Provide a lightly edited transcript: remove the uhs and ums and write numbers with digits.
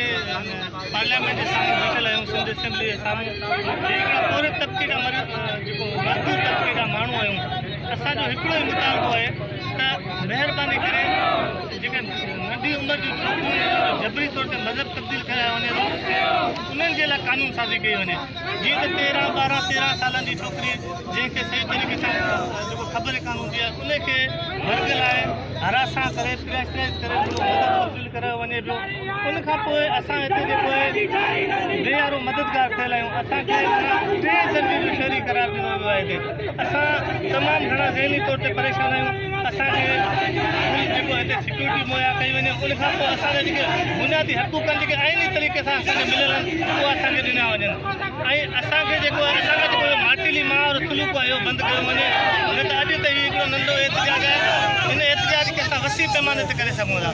parliament के सामने बीठल आहियूं सिंध असेंबली जे साम्हूं पूरे तबके जा मज़दूर तबके जा माण्हू आहियूं असांजो हिकिड़ो ई मुतालबो आहे त महिरबानी करे जेके नंढी उमिरि जूं छोकिरियूं जबरी तौर ते मज़हब तब्दील करायो वञे थो उन्हनि जे लाइ कानून साज़ी कई वञे जीअं त 13 सालनि जी छोकिरी जंहिंखे सही तरीक़े सां जेको ख़बर ई कान हूंदी आहे उनखे वर्ग लाइ हरासां करे प्रेशराइज़ करे मज़हब तब्दील करायो वञे पियो उनखां पोइ असां हिते जेको आहे बेयारो मददगार थियल आहियूं असांखे 3 दर्जे जो शहरी करार ॾिनो वियो आहे हिते असां तमामु घणा ज़हनी तौर ते परेशान आहियूं असांखे जेको हिते सिक्योरिटी मुहैया कई वञे उनखां पोइ असांजा जेके बुनियादी हक़ूक़ जेके आइनी तरीक़े सां असांखे मिलियल आहिनि उहे असांखे ॾिना वञनि ऐं असांखे जेको आहे असांखे जेको माटीली मार सलूक आहे इहो बंदि कयो वञे न त अॼु त हिकिड़ो नंढो एहतिजाज आहे हिन एहतिजाज खे असां वसी पैमाने ते करे सघूं था